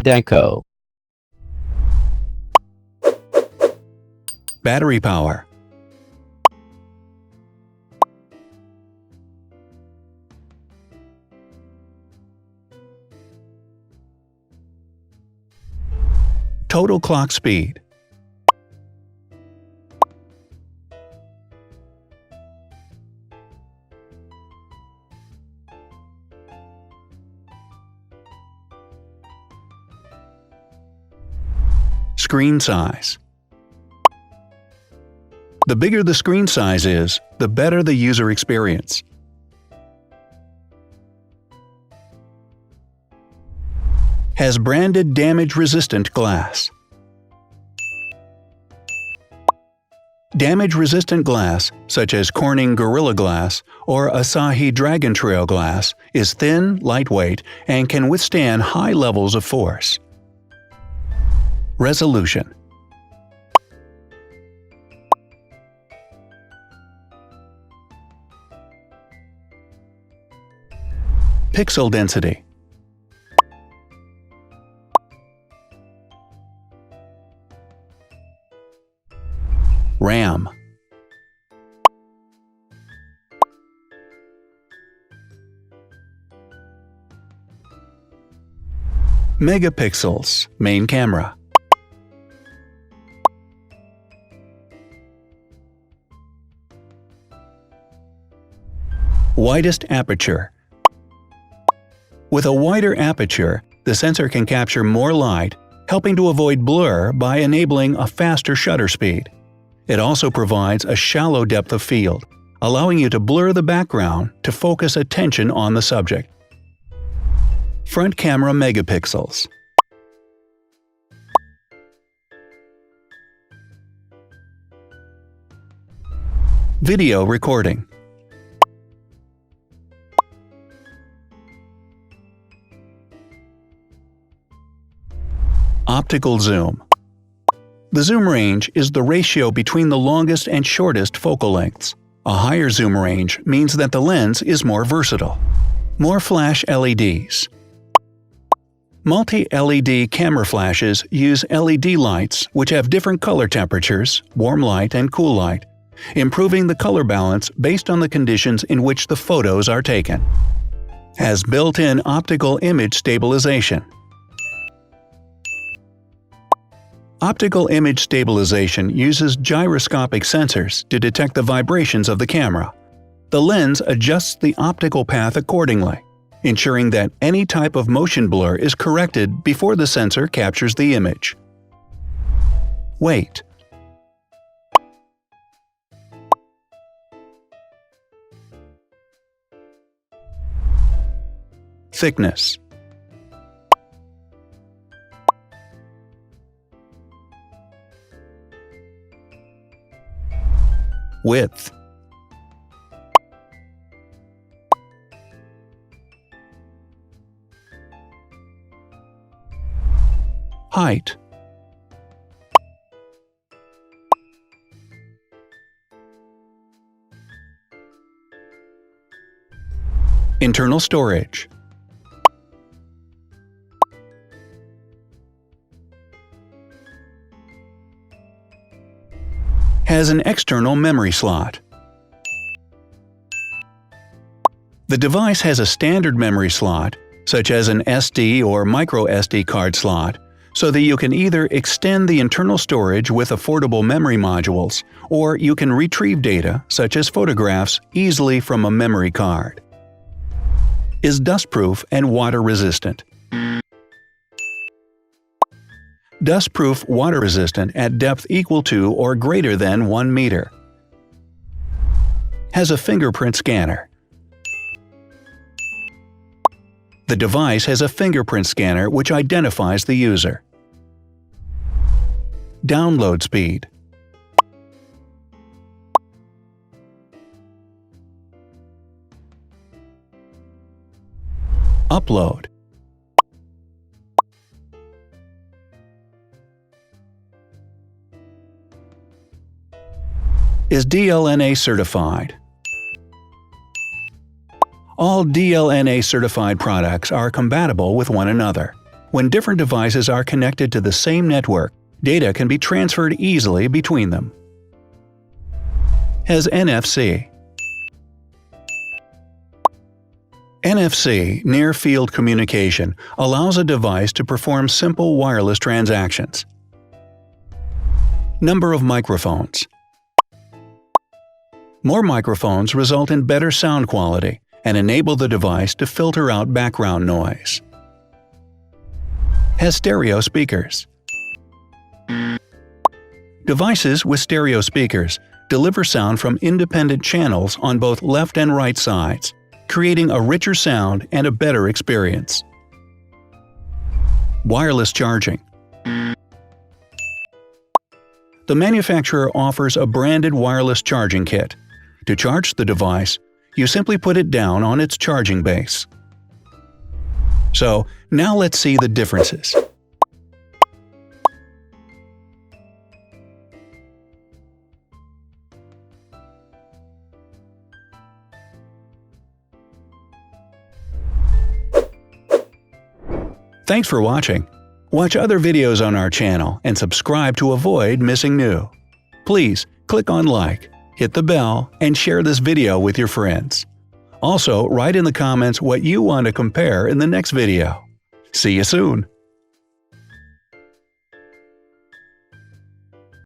Zhdanko. Battery power. Total clock speed. Screen size. The bigger the screen size is, the better the user experience. Has branded damage-resistant glass. Damage-resistant glass, such as Corning Gorilla Glass or Asahi Dragon Trail glass, is thin, lightweight, and can withstand high levels of force. Resolution. Pixel density. RAM. Megapixels, main camera. Widest aperture. With a wider aperture, the sensor can capture more light, helping to avoid blur by enabling a faster shutter speed. It also provides a shallow depth of field, allowing you to blur the background to focus attention on the subject. Front camera megapixels. Video recording. Optical zoom. The zoom range is the ratio between the longest and shortest focal lengths. A higher zoom range means that the lens is more versatile. More flash LEDs. Multi-LED camera flashes use LED lights which have different color temperatures, warm light and cool light, improving the color balance based on the conditions in which the photos are taken. Has built-in optical image stabilization. Optical image stabilization uses gyroscopic sensors to detect the vibrations of the camera. The lens adjusts the optical path accordingly, ensuring that any type of motion blur is corrected before the sensor captures the image. Weight. Thickness. Width. Height. Internal storage. Has an external memory slot. The device has a standard memory slot, such as an SD or micro SD card slot, so that you can either extend the internal storage with affordable memory modules, or you can retrieve data, such as photographs, easily from a memory card. Is dustproof and water-resistant. Dustproof water-resistant at depth equal to or greater than 1 meter. Has a fingerprint scanner. The device has a fingerprint scanner which identifies the user. Download speed. Upload. Is DLNA certified. All DLNA certified products are compatible with one another, When different devices are connected to the same network, data can be transferred easily between them. Has NFC. NFC, Near Field Communication, allows a device to perform simple wireless transactions. Number of microphones. More microphones result in better sound quality and enable the device to filter out background noise. Has stereo speakers. Devices with stereo speakers deliver sound from independent channels on both left and right sides, creating a richer sound and a better experience. Wireless charging. The manufacturer offers a branded wireless charging kit. To charge the device, you simply put it down on its charging base. So, now let's see the differences. Thanks for watching. Watch other videos on our channel and subscribe to avoid missing new. Please click on like, hit the bell, and share this video with your friends. Also, write in the comments what you want to compare in the next video. See you soon!